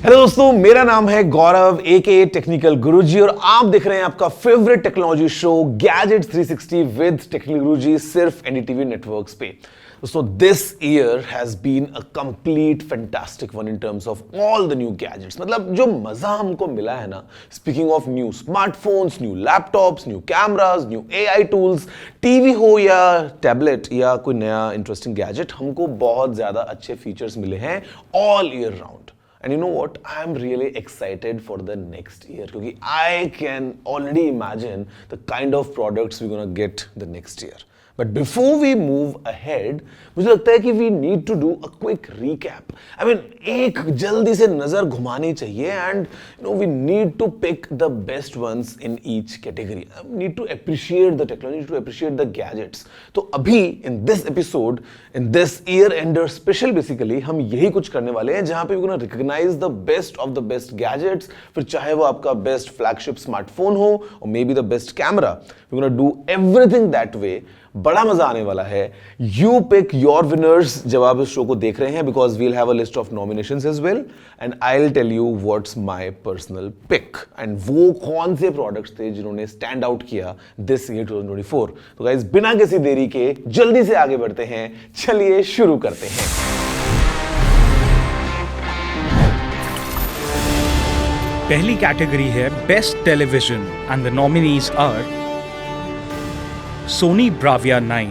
Hello दोस्तों, मेरा नाम है गौरव एके टेक्निकल गुरुजी और आप देख रहे हैं आपका favourite technology show gadgets 360 with technical Guruji सिर्फ एनडीटीवी नेटवर्क्स पे। दोस्तों, this year has been a complete fantastic one in terms of all the new gadgets. मतलब जो मजा हमको मिला है ना, speaking of new smartphones, new laptops, new cameras, new AI tools, TV हो या टैबलेट या कोई नया इंटरेस्टिंग गैजेट, हमको बहुत ज्यादा अच्छे फीचर्स मिले हैं all year round. And you know what? I'm really excited for the next year because I can already imagine the kind of products we're gonna get the next year. But before we move ahead, मुझे लगता है कि we need to do a quick recap. I mean, एक जल्दी से नजर घुमानी चाहिए and we need to pick the best ones in each category. We need to appreciate the technology, to appreciate the gadgets. तो अभी in this episode, in this year-ender special basically, हम यही कुछ करने वाले हैं जहाँ पे we're gonna recognize the best of the best gadgets. फिर चाहे वो आपका best flagship smartphone हो or maybe the best camera, we're gonna do everything that way. बड़ा मजा आने वाला है। यू पिक योर विनर्स जब आप इस शो को देख रहे हैं, because we'll have a list of nominations as well and I will tell you what's my personal pick एंड वो कौन से प्रोडक्ट्स थे जिन्होंने स्टैंड आउट किया दिस ईयर 2024। तो गाइस, बिना किसी देरी के जल्दी से आगे बढ़ते हैं, चलिए शुरू करते हैं। पहली कैटेगरी है best television and the nominees are Sony Bravia 9,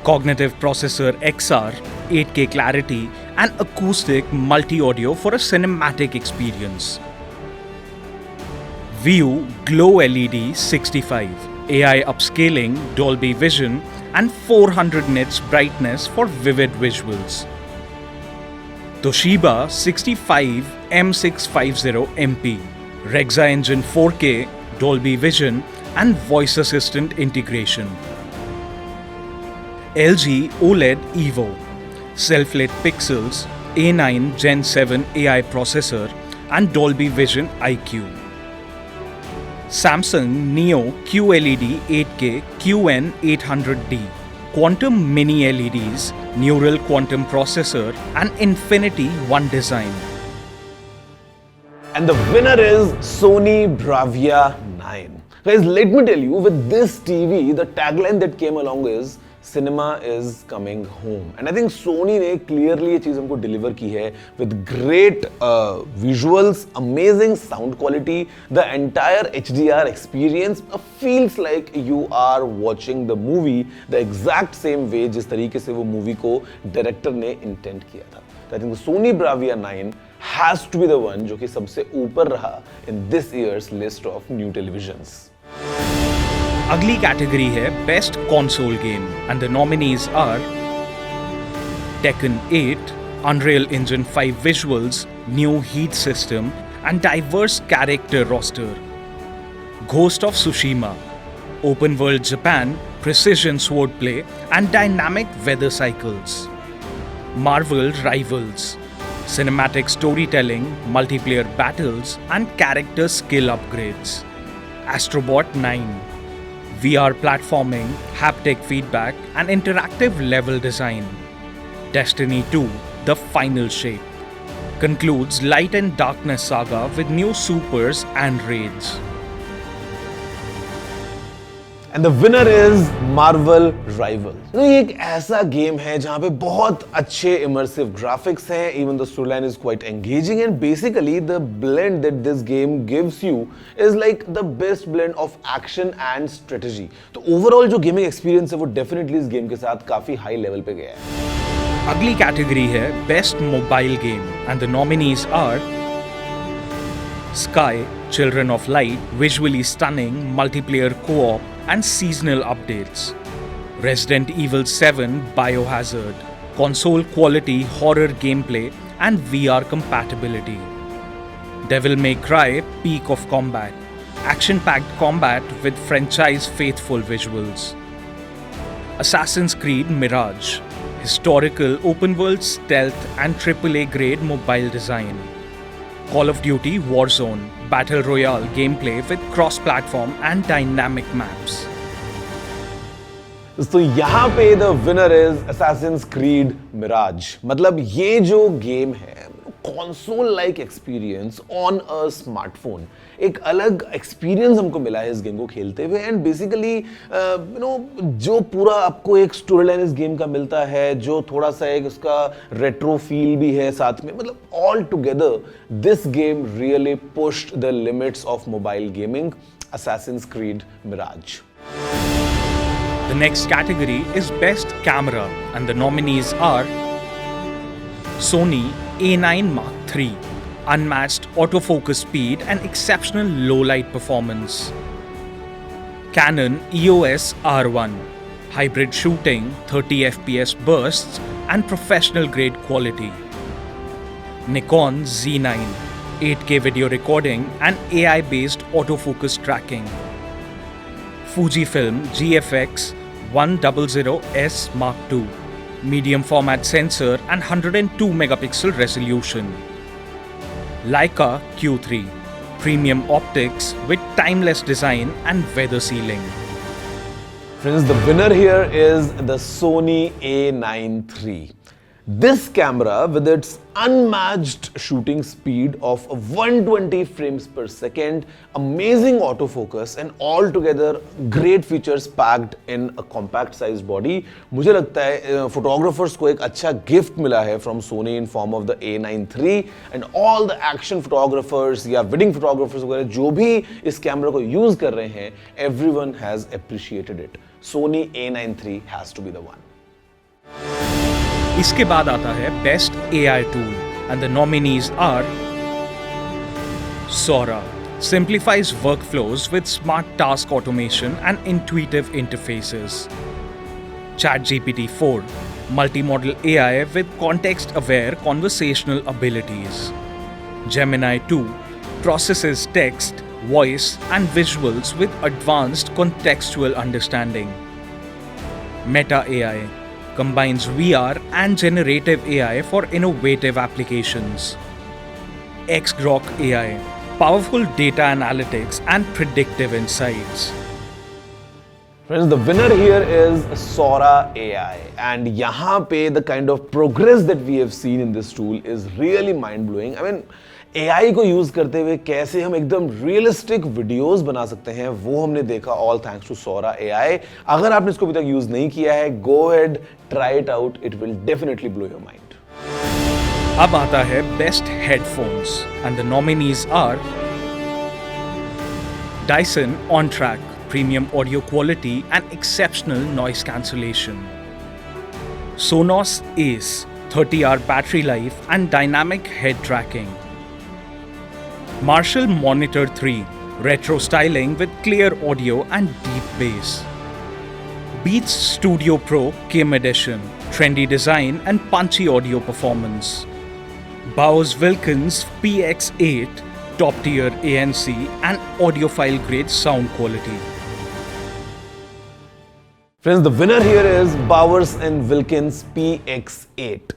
cognitive processor XR, 8K clarity and acoustic multi-audio for a cinematic experience. View Glow LED 65, AI upscaling, Dolby Vision and 400 nits brightness for vivid visuals. Toshiba 65 M650 MP, Rexa Engine 4K, Dolby Vision and voice assistant integration. LG OLED Evo, self-lit pixels, A9 Gen 7 AI processor and Dolby Vision IQ. Samsung Neo QLED 8K QN800D, Quantum Mini LEDs, Neural Quantum Processor and Infinity One design. And the winner is Sony Bravia 9. Guys, let me tell you, with this TV, the tagline that came along is Cinema is coming home. And I think Sony ने clearly ये चीज हमको deliver की है with great visuals, amazing sound quality, the entire HDR experience feels like you are watching the movie the exact same way जिस तरीके से वो movie को director ने intend किया था. I think the Sony Bravia 9 has to be the one जो कि सबसे ऊपर रहा in this year's list of new televisions. अगली कैटेगरी है best console game and the nominees are Tekken 8, Unreal Engine 5 visuals, new heat system and diverse character roster. Ghost of Tsushima, open world Japan, precision swordplay and dynamic weather cycles. Marvel Rivals, cinematic storytelling, multiplayer battles and character skill upgrades. Astrobot 9, VR platforming, haptic feedback and interactive level design. Destiny 2, The Final Shape, concludes Light and Darkness saga with new supers and raids. And the winner is Marvel Rivals. तो ये एक ऐसा game है जहाँ पे बहुत अच्छे immersive graphics हैं, even the storyline is quite engaging and basically the blend that this game gives you is like the best blend of action and strategy. तो overall जो gaming experience है वो definitely इस game के साथ काफी high level पे गया है। अगली कैटेगरी है best mobile game and the nominees are Sky, Children of Light, visually stunning, multiplayer co-op and seasonal updates. Resident Evil 7 Biohazard, console quality horror gameplay and VR compatibility. Devil May Cry Peak of Combat, action-packed combat with franchise faithful visuals. Assassin's Creed Mirage, historical open-world stealth and AAA grade mobile design. Call of Duty Warzone, Battle Royale gameplay with cross-platform and dynamic maps. तो यहाँ पे the winner is Assassin's Creed Mirage। मतलब ये जो game है console like experience on a smartphone. एक अलग experience हमको मिला है इस गेम को खेलते हुए एंड बेसिकली जो पूरा आपको एक स्टोरी लाइन इस गेम का मिलता है, जो थोड़ा सा एक उसका रेट्रो फील भी है साथ में, मतलब all together this game really pushed the limits of mobile gaming, Assassin's Creed Mirage. The next category is Best Camera, and the nominees are Sony A9 Mark III, unmatched autofocus speed and exceptional low light performance. Canon EOS R1, hybrid shooting, 30 FPS bursts and professional grade quality. Nikon Z9, 8K video recording and AI-based autofocus tracking. Fujifilm GFX 100S Mark II, medium format sensor and 102 megapixel resolution. Leica Q3, premium optics with timeless design and weather sealing. Friends, the winner here is the Sony A9 III. This camera, with its unmatched shooting speed of 120 frames per second, amazing autofocus and altogether great features packed in a compact sized body, मुझे लगता है photographers को एक अच्छा gift मिला है from Sony in form of the A9 III and all the action photographers या wedding photographers वगैरह जो भी इस कैमरा को यूज कर रहे हैं, everyone has appreciated it. Sony A9 III has to be the one. इसके बाद आता है Best AI Tool, and the nominees are Sora, simplifies workflows with smart task automation and intuitive interfaces. ChatGPT 4, multimodal AI with context-aware conversational abilities. Gemini 2, processes text, voice, and visuals with advanced contextual understanding. Meta AI combines VR and generative AI for innovative applications. Xgrok AI, powerful data analytics and predictive insights. Friends, the winner here is Sora AI, and यहाँ पे the kind of progress that we have seen in this tool is really mind-blowing. I mean, AI को use करते हुए कैसे हम एकदम realistic videos बना सकते हैं, वो हमने देखा all thanks to Sora AI. अगर आपने इसको अभी तक यूज नहीं किया है, go ahead, try it out, it will definitely blow your mind. अब आता है best headphones, and the nominees are Dyson OnTrack, premium audio quality and exceptional noise cancellation. Sonos Ace, 30-hour battery life and dynamic head tracking. Marshall Monitor 3, retro styling with clear audio and deep bass. Beats Studio Pro Kim Edition, trendy design and punchy audio performance. Bowers Wilkins PX8, top tier ANC and audiophile grade sound quality. Friends, the winner here is Bowers and Wilkins PX8.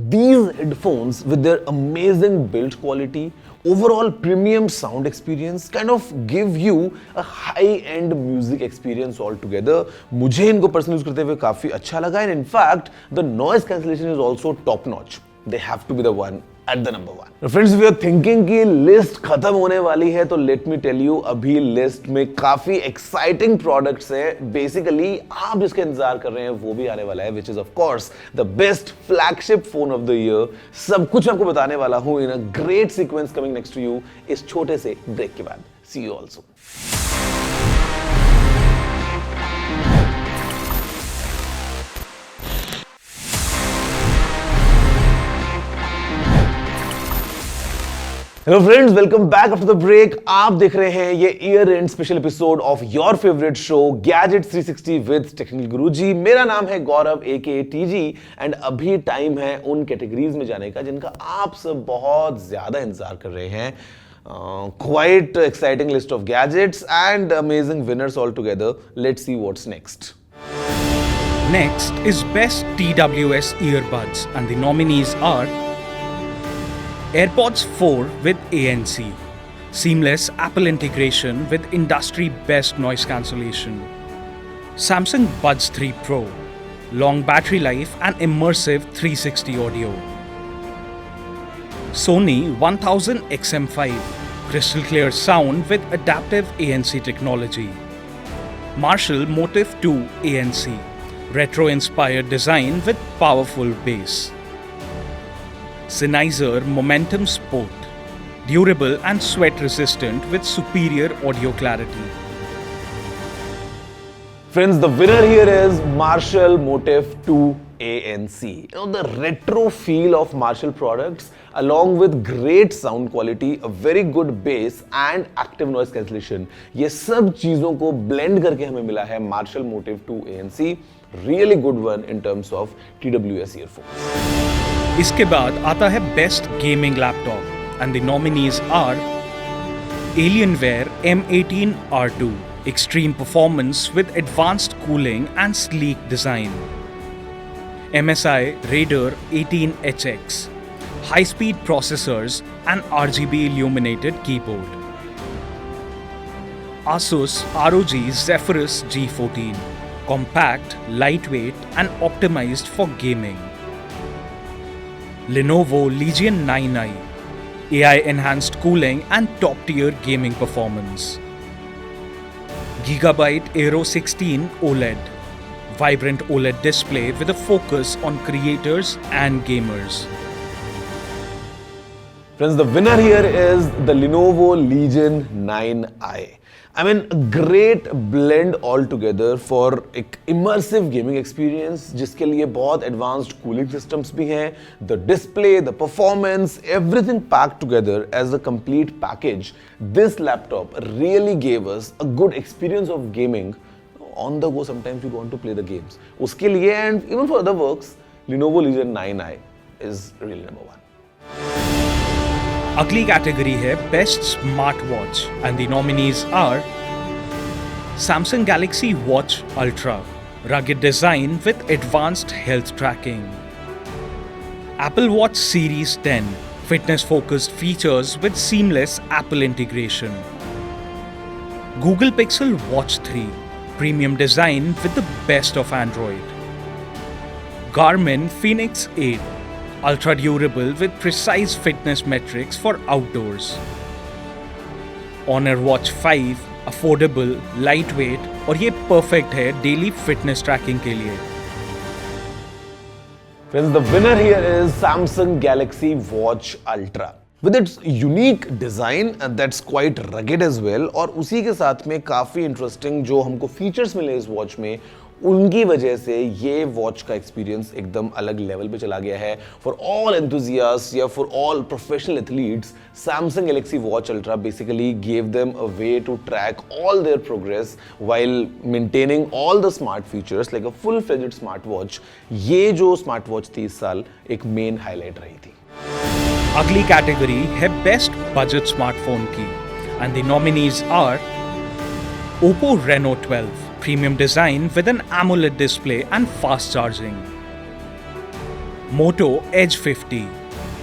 These headphones with their amazing build quality, overall premium sound experience kind of give you a high-end music experience altogether. मुझे इनको personally use करते हुए काफी अच्छा लगा, and in fact, the noise cancellation is also top-notch. They have to be the one at the number one. Now friends, if you are thinking कि list खत्म होने वाली है, तो let me tell you, अभी लिस्ट में काफी exciting products हैं. Basically, आप जिसका इंतजार कर रहे हैं वो भी आने वाला है, which is of course the best flagship phone of the year. सब कुछ आपको बताने वाला हूँ in a great sequence coming next to you इस छोटे से ब्रेक के बाद. See you all soon. Hello friends, welcome back after the break. आप देख रहे हैं ये year end special episode of your favourite show gadgets 360 with technical Guruji. मेरा नाम है गौरव एके टीजी एंड अभी टाइम है उन कैटेगरीज में जाने का जिनका आप सब बहुत ज्यादा इंतजार कर रहे हैं. Quite exciting list of gadgets and amazing winners all together. Let's see what's next. Next is Best TWS Earbuds, and the nominees are AirPods 4 with ANC, seamless Apple integration with industry best noise cancellation. Samsung Buds 3 Pro, long battery life and immersive 360 audio. Sony 1000 XM5, crystal clear sound with adaptive ANC technology. Marshall Motif 2 ANC, retro-inspired design with powerful bass. Sennheiser Momentum Sport, durable and sweat-resistant with superior audio clarity. Friends, the winner here is Marshall Motif 2 ANC. The retro feel of Marshall products along with great sound quality, a very good bass and active noise cancellation. ये सब चीजों को blend करके हमें मिला है Marshall Motif 2 ANC. Really good one in terms of TWS earphones. इसके बाद आता है Best Gaming Laptop and the nominees are Alienware M18 R2, extreme performance with advanced cooling and sleek design. MSI Raider 18HX, high-speed processors and RGB illuminated keyboard. Asus ROG Zephyrus G14, compact, lightweight and optimized for gaming. Lenovo Legion 9i, AI-enhanced cooling and top-tier gaming performance. Gigabyte Aero 16 OLED, vibrant OLED display with a focus on creators and gamers. Friends, the winner here is the Lenovo Legion 9i. I mean, a great blend altogether for एक immersive gaming experience जिसके लिए बहुत advanced cooling systems भी हैं, the display, the performance, everything packed together as a complete package. This laptop really gave us a good experience of gaming on the go. Sometimes you want to play the games. उसके लिए and even for other works, Lenovo Legion 9i is really number one. अगली category है best smart watch and the nominees are Samsung Galaxy Watch Ultra, rugged design with advanced health tracking. Apple Watch Series 10, fitness-focused features with seamless Apple integration. Google Pixel Watch 3, premium design with the best of Android. Garmin Fenix 8, ultra durable with precise fitness metrics for outdoors. Honor Watch 5, affordable, lightweight और ये perfect है daily fitness tracking के लिए. Friends, the winner here is Samsung Galaxy Watch Ultra. With its unique design that's quite rugged as well और उसी के साथ में काफी इंटरेस्टिंग जो हमको फीचर्स मिले इस वॉच में, उनकी वजह से ये वॉच का एक्सपीरियंस एकदम अलग लेवल पे चला गया है. फॉर ऑल एंथुजियास्ट्स या for all professional athletes, Samsung Galaxy Watch Ultra basically gave them a way to track all their progress while maintaining all the smart features like a full-fledged smartwatch. ये जो smartwatch थी इस साल एक main highlight रही थी. अगली category है बेस्ट बजट स्मार्टफोन की and the nominees are Oppo Reno 12, premium design with an AMOLED display and fast charging. Moto Edge 50,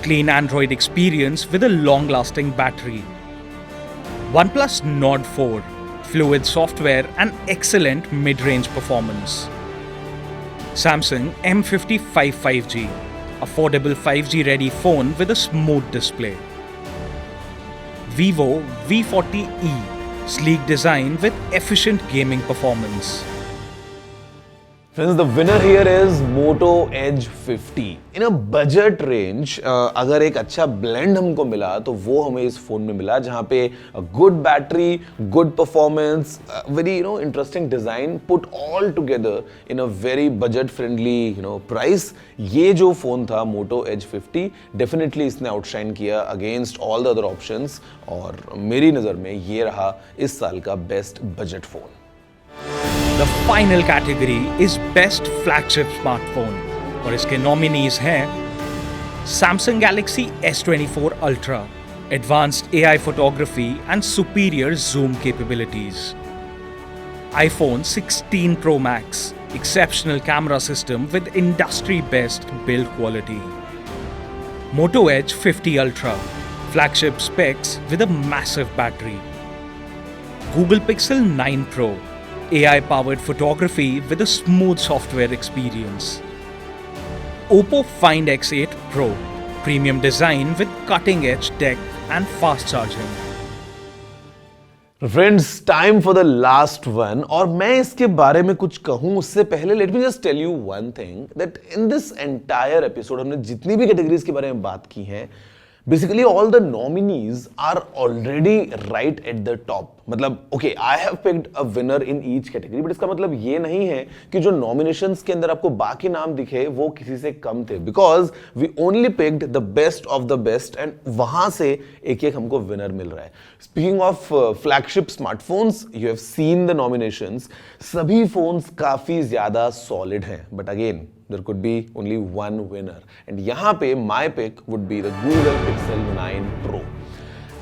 clean Android experience with a long-lasting battery. OnePlus Nord 4, fluid software and excellent mid-range performance. Samsung M55 5G, affordable 5G ready phone with a smooth display. Vivo V40e, sleek design with efficient gaming performance. Friends, the winner here is Moto Edge 50. In a budget range, अगर एक अच्छा blend हमको मिला तो वो हमें इस phone में मिला जहाँ पे good battery, good performance, very interesting design put all together in a very budget friendly price. ये जो फोन था Moto Edge 50, definitely इसने outshine किया against all the other options और मेरी नज़र में ये रहा इस साल का best budget phone. The final category is Best Flagship Smartphone और इसके nominees हैं Samsung Galaxy S24 Ultra, advanced AI photography and superior zoom capabilities. iPhone 16 Pro Max, exceptional camera system with industry best build quality. Moto Edge 50 Ultra, flagship specs with a massive battery. Google Pixel 9 Pro, AI-powered photography with a smooth software experience. Oppo Find X8 Pro, Premium design with cutting-edge tech and fast charging. Friends, time for the last one. और मैं इसके बारे में कुछ कहूं उससे पहले let me just tell you one thing that in this entire episode हमने जितनी भी कैटेगरीज के बारे में बात की है, basically all the nominees are already right at the top. मतलब okay, I have picked a winner in each category, but इसका मतलब ये नहीं है कि जो नॉमिनेशंस के अंदर आपको बाकी नाम दिखे वो किसी से कम थे, because we only picked the best of the best and वहां से एक एक हमको विनर मिल रहा है। Speaking of flagship smartphones, you have seen the nominations. सभी फोन्स काफी ज्यादा सॉलिड हैं, but again there could be only one winner, and yahan pe my pick would be the Google Pixel 9 Pro. I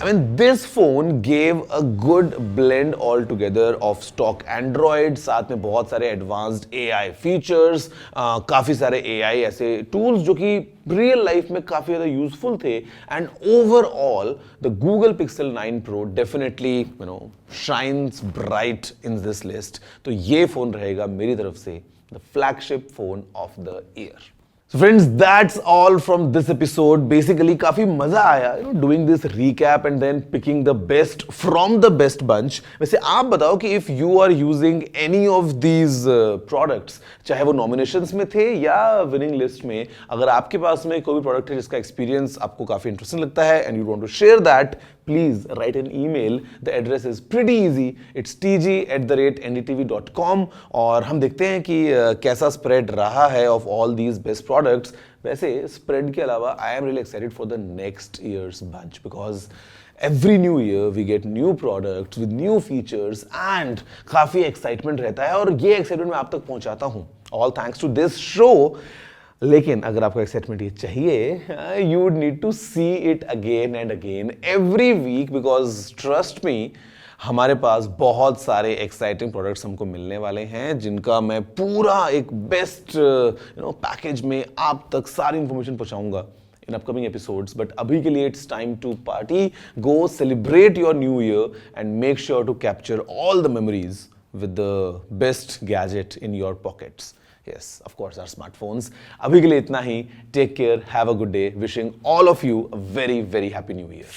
mean, this phone gave a good blend altogether of stock Android, साथ में बहुत सारे advanced AI features, काफी सारे AI ऐसे tools जो कि real life में काफी ज़्यादा useful थे, and overall the Google Pixel 9 Pro definitely shines bright in this list. तो ये phone रहेगा मेरी तरफ से the flagship phone of the year. So friends, that's all from this episode. Basically, काफी मजा आया doing this recap and then picking the best from the best bunch. वैसे आप बताओ कि if you are using any of these products, चाहे वो nominations में थे या winning list में, अगर आपके पास में कोई भी product है जिसका experience आपको काफी interesting लगता है and you want to share that, please write an email. The address is pretty easy. It's tg@ndtv.com और हम देखते हैं कि कैसा spread रहा है of all these best products. वैसे spread के अलावा I am really excited for the next year's bunch because every new year we get new products with new features and काफी excitement रहता है और ये excitement मैं आप तक पहुंचाता हूं all thanks to this show. लेकिन अगर आपको एक्साइटमेंट ये चाहिए, you would need to see it again and again every week, because trust me, हमारे पास बहुत सारे एक्साइटिंग प्रोडक्ट्स हमको मिलने वाले हैं जिनका मैं पूरा एक बेस्ट पैकेज में आप तक सारी information पहुंचाऊंगा in upcoming episodes. But abhi ke liye it's time to party, go celebrate your new year and make sure to capture all the memories with the best gadget in your pockets. Yes, of course, our smartphones. Abhi ke liye itna hi. Take care, have a good day. Wishing all of you a very, very happy new year.